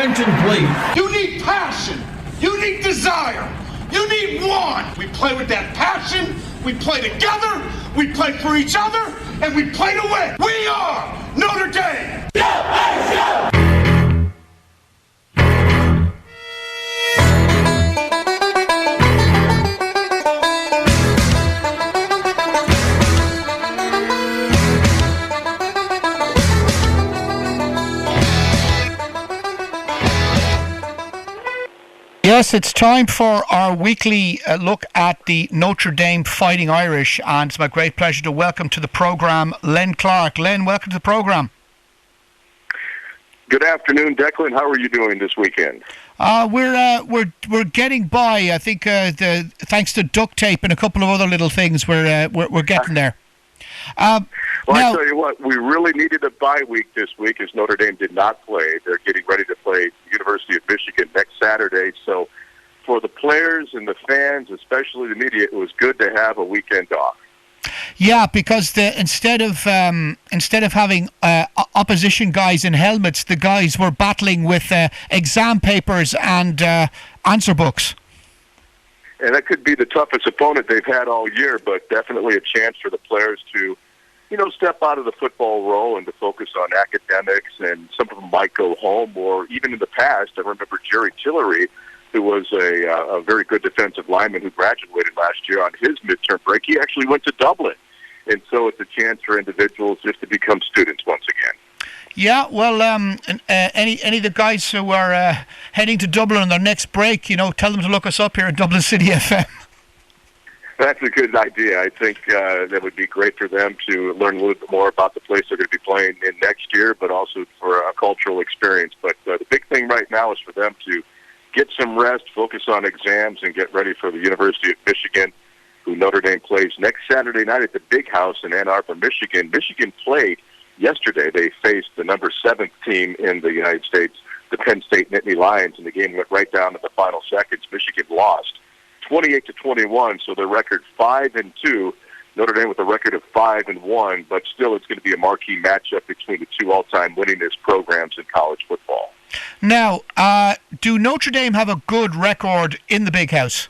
attention, please. You need passion. You need desire. You need want. We play with that passion. We play together. We play for each other. And we play to win. We are Notre Dame. Yes, it's time for our weekly look at the Notre Dame Fighting Irish, and it's my great pleasure to welcome to the programme Len Clark. Len, welcome to the programme. Good afternoon, Declan. How are you doing this weekend? We're getting by. I think thanks to duct tape and a couple of other little things, we're getting there. Well, I tell you what, we really needed a bye week this week as Notre Dame did not play. They're getting ready to play the University of Michigan next Saturday. So for the players and the fans, especially the media, it was good to have a weekend off. Yeah, because instead of having opposition guys in helmets, the guys were battling with exam papers and answer books. And that could be the toughest opponent they've had all year, but definitely a chance for the players to, step out of the football role and to focus on academics. And some of them might go home, or even in the past, I remember Jerry Tillery, who was a very good defensive lineman who graduated last year on his midterm break. He actually went to Dublin. And so it's a chance for individuals just to become students once again. Yeah, well, any of the guys who are heading to Dublin on their next break, tell them to look us up here at Dublin City FM. That's a good idea. I think that would be great for them to learn a little bit more about the place they're going to be playing in next year, but also for a cultural experience. But the big thing right now is for them to get some rest, focus on exams, and get ready for the University of Michigan, who Notre Dame plays next Saturday night at the Big House in Ann Arbor, Michigan. Michigan played yesterday. They faced the number 7th team in the United States, the Penn State Nittany Lions, and the game went right down to the final seconds. Michigan lost 28-21, so their record 5-2. Notre Dame with a record of 5-1, but still it's going to be a marquee matchup between the two all-time winningest programs in college football. Now, do Notre Dame have a good record in the Big House?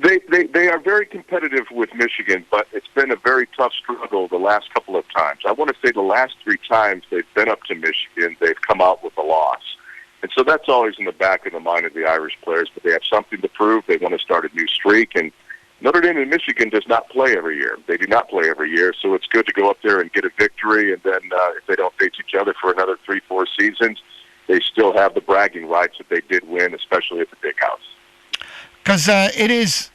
They are very competitive with Michigan, but it's been a very tough struggle the last couple of times. I want to say the last 3 times they've been up to Michigan, they've come out with a loss. And so that's always in the back of the mind of the Irish players, but they have something to prove. They want to start a new streak, and Notre Dame and Michigan does not play every year. They do not play every year, so it's good to go up there and get a victory, and then if they don't face each other for another 3-4 seasons, they still have the bragging rights that they did win, especially at the Big House. Because it is,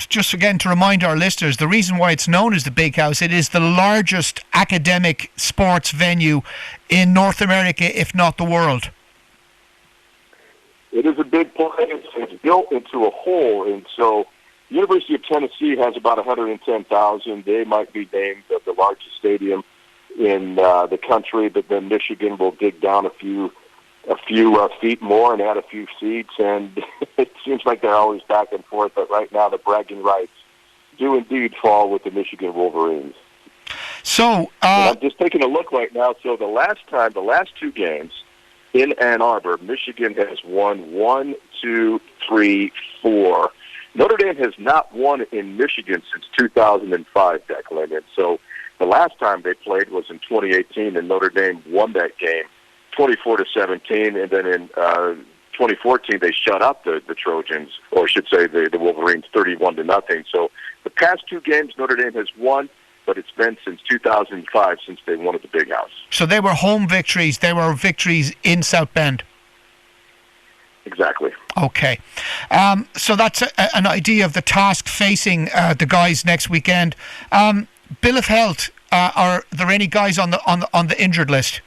just again to remind our listeners, the reason why it's known as the Big House, it is the largest academic sports venue in North America, if not the world. It is a big place. It's built into a hole, and so the University of Tennessee has about 110,000. They might be named the largest stadium in the country, but then Michigan will dig down a few feet more and add a few seats, and it seems like they're always back and forth, but right now the bragging rights do indeed fall with the Michigan Wolverines. So I'm just taking a look right now. So the last 2 games in Ann Arbor, Michigan has won 1, 2, 3, 4. Notre Dame has not won in Michigan since 2005, Declan. And so the last time they played was in 2018, and Notre Dame won that game 24-17. And then in 2014, they shut out the Trojans, or I should say the Wolverines, 31-0. So the past 2 games Notre Dame has won, but it's been since 2005 since they won at the Big House. So they were home victories. They were victories in South Bend. Exactly. Okay. So that's an idea of the task facing the guys next weekend. Bill of health, are there any guys on the injured list?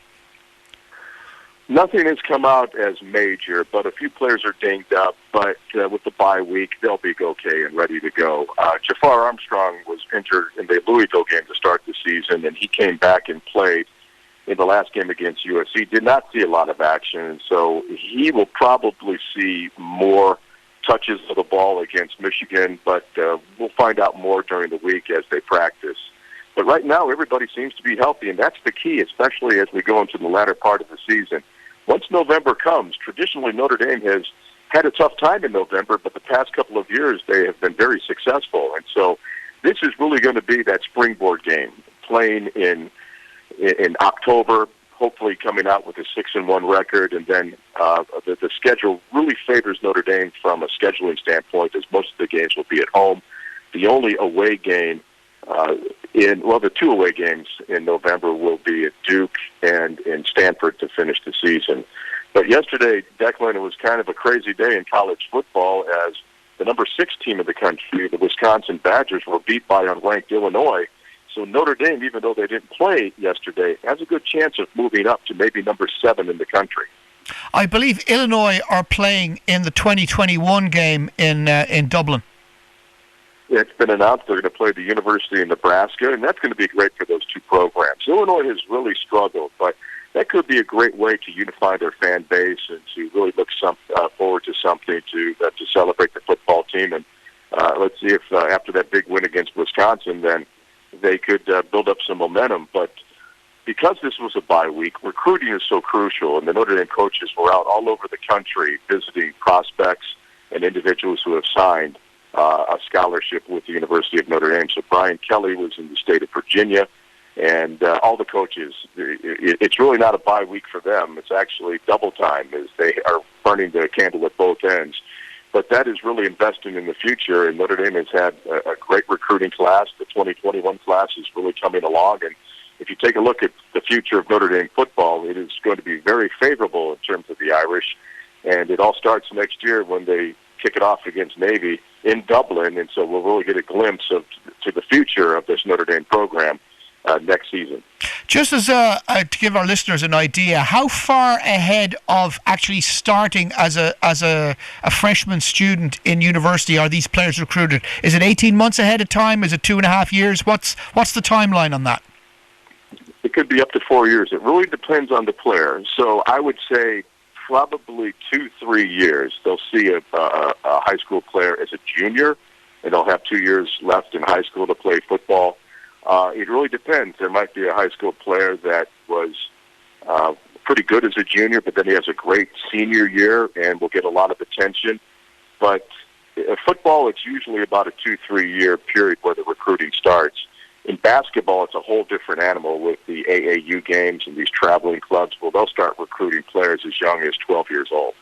Nothing has come out as major, but a few players are dinged up. But with the bye week, they'll be okay and ready to go. Jafar Armstrong was injured in the Louisville game to start the season, and he came back and played in the last game against USC. Did not see a lot of action, and so he will probably see more touches of the ball against Michigan, but we'll find out more during the week as they practice. But right now, everybody seems to be healthy, and that's the key, especially as we go into the latter part of the season. Once November comes, traditionally Notre Dame has had a tough time in November, but the past couple of years they have been very successful. And so this is really going to be that springboard game, playing in October, hopefully coming out with a 6-1 record, and then the schedule really favors Notre Dame from a scheduling standpoint, as most of the games will be at home. The only away game the two away games in November will be at Duke and in Stanford to finish the season. But yesterday, Declan, it was kind of a crazy day in college football as the number 6 team in the country, the Wisconsin Badgers, were beat by unranked Illinois. So Notre Dame, even though they didn't play yesterday, has a good chance of moving up to maybe number 7 in the country. I believe Illinois are playing in the 2021 game in Dublin. It's been announced they're going to play the University of Nebraska, and that's going to be great for those two programs. Illinois has really struggled, but that could be a great way to unify their fan base and to really look forward to something to celebrate the football team. And let's see if after that big win against Wisconsin, then they could build up some momentum. But because this was a bye week, recruiting is so crucial, and the Notre Dame coaches were out all over the country visiting prospects and individuals who have signed a scholarship with the University of Notre Dame. So Brian Kelly was in the state of Virginia, and all the coaches, it's really not a bye week for them. It's actually double time as they are burning the candle at both ends. But that is really investing in the future, and Notre Dame has had a great recruiting class. The 2021 class is really coming along, and if you take a look at the future of Notre Dame football, it is going to be very favorable in terms of the Irish, and it all starts next year when they kick it off against Navy in Dublin, and so we'll really get a glimpse to the future of this Notre Dame program next season. Just as to give our listeners an idea, how far ahead of actually starting as a freshman student in university are these players recruited? Is it 18 months ahead of time? Is it 2.5 years? What's the timeline on that? It could be up to 4 years. It really depends on the player. So I would say probably 2-3 years. They'll see a high school player as a junior, and they'll have 2 years left in high school to play football. It really depends. There might be a high school player that was pretty good as a junior, but then he has a great senior year and will get a lot of attention. But football, it's usually about a 2-3 year period where the recruiting starts. In basketball, it's a whole different animal with the AAU games and these traveling clubs. Well, they'll start recruiting players as young as 12 years old.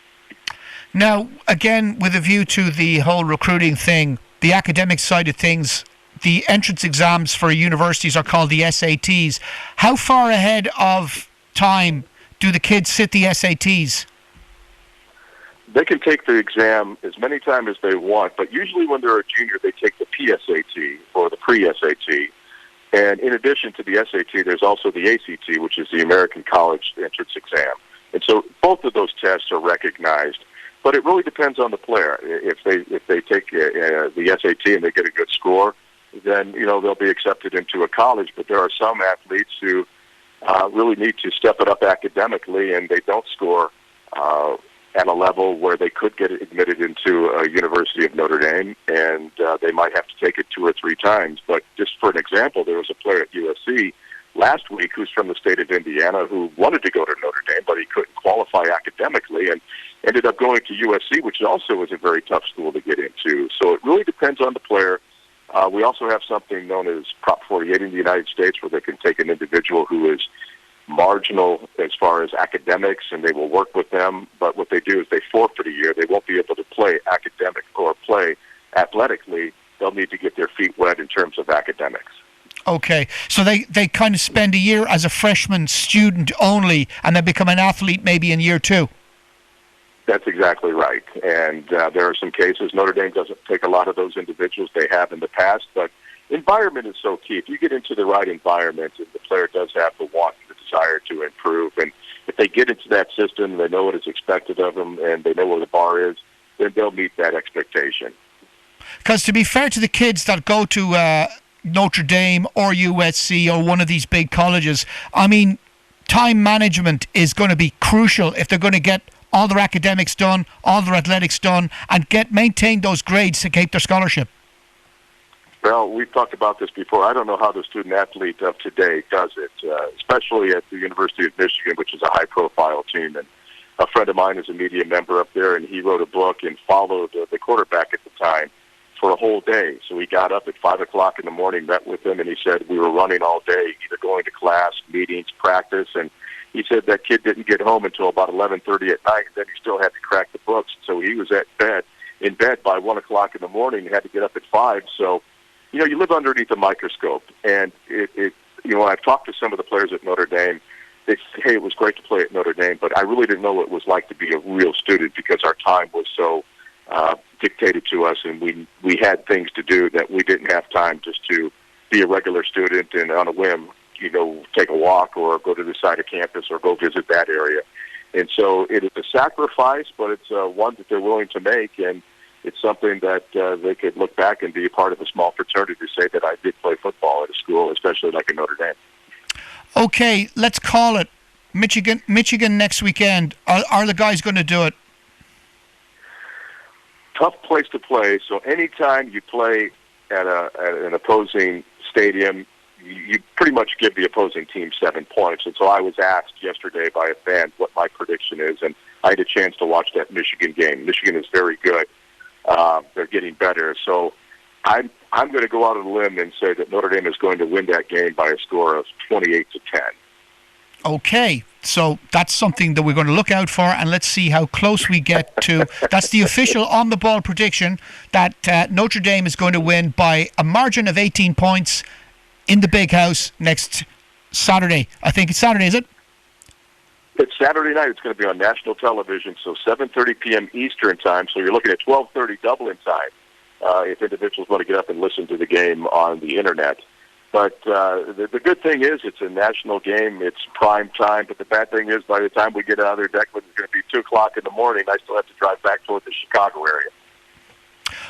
Now, again, with a view to the whole recruiting thing, the academic side of things, the entrance exams for universities are called the SATs. How far ahead of time do the kids sit the SATs? They can take the exam as many times as they want, but usually when they're a junior, they take the PSAT or the pre-SAT. And in addition to the SAT, there's also the ACT, which is the American College Entrance Exam. And so both of those tests are recognized, but it really depends on the player. If they take the SAT and they get a good score, then they'll be accepted into a college. But there are some athletes who really need to step it up academically, and they don't score at a level where they could get admitted into a University of Notre Dame, and they might have to take it 2 or 3 times. But just for an example, there was a player at USC last week who's from the state of Indiana who wanted to go to Notre Dame, but he couldn't qualify academically and ended up going to USC, which also is a very tough school to get into. So it really depends on the player. We also have something known as Prop 48 in the United States, where they can take an individual who is marginal as far as academics, and they will work with them. But what they do is they forfeit a year. They won't be able to play academic or play athletically. They'll need to get their feet wet in terms of academics. Okay, so they kind of spend a year as a freshman student only, and then become an athlete maybe in year 2. That's exactly right. And there are some cases. Notre Dame doesn't take a lot of those individuals. They have in the past, but environment is so key. If you get into the right environment and the player does have the want and the desire to improve, and if they get into that system, they know what is expected of them, and they know where the bar is, then they'll meet that expectation. Because to be fair to the kids that go to Notre Dame or USC or one of these big colleges, I mean, time management is going to be crucial if they're going to get all their academics done, all their athletics done, and maintain those grades to keep their scholarship. Well, we've talked about this before. I don't know how the student athlete of today does it, especially at the University of Michigan, which is a high-profile team. And a friend of mine is a media member up there, and he wrote a book and followed the quarterback at the time for a whole day. So he got up at 5 o'clock in the morning, met with him, and he said we were running all day, either going to class, meetings, practice. And he said that kid didn't get home until about 11:30 at night, and then he still had to crack the books. So he was in bed by 1 o'clock in the morning and had to get up at 5. So, you live underneath a microscope. And when I've talked to some of the players at Notre Dame, they say, hey, it was great to play at Notre Dame, but I really didn't know what it was like to be a real student because our time was so dictated to us, and we had things to do that we didn't have time just to be a regular student and on a whim, take a walk or go to the side of campus or go visit that area. And so it is a sacrifice, but it's one that they're willing to make, and it's something that they could look back and be a part of a small fraternity to say that I did play football at a school, especially like in Notre Dame. Okay, let's call it Michigan next weekend. Are the guys going to do it? Tough place to play. So anytime you play at an opposing stadium, you pretty much give the opposing team 7 points. And so I was asked yesterday by a fan what my prediction is, and I had a chance to watch that Michigan game. Michigan is very good. They're getting better. So I'm going to go out on a limb and say that Notre Dame is going to win that game by a score of 28-10. Okay, so that's something that we're going to look out for, and let's see how close we get to. That's the official on-the-ball prediction that Notre Dame is going to win by a margin of 18 points in the Big House next Saturday. I think it's Saturday, is it? It's Saturday night. It's going to be on national television, so 7:30 p.m. Eastern time. So you're looking at 12:30 Dublin time if individuals want to get up and listen to the game on the internet. But the good thing is it's a national game. It's prime time. But the bad thing is by the time we get out of there, Declan, it's going to be 2 o'clock in the morning. I still have to drive back toward the Chicago area.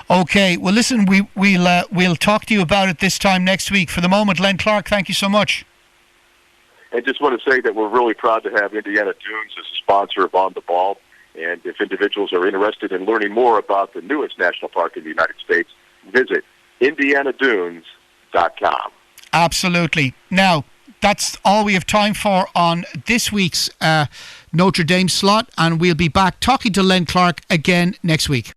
Okay. Well, listen, we'll talk to you about it this time next week. For the moment, Len Clark, thank you so much. And just want to say that we're really proud to have Indiana Dunes as a sponsor of On the Ball. And if individuals are interested in learning more about the newest national park in the United States, visit IndianaDunes.com. Absolutely. Now, that's all we have time for on this week's Notre Dame slot, and we'll be back talking to Len Clark again next week.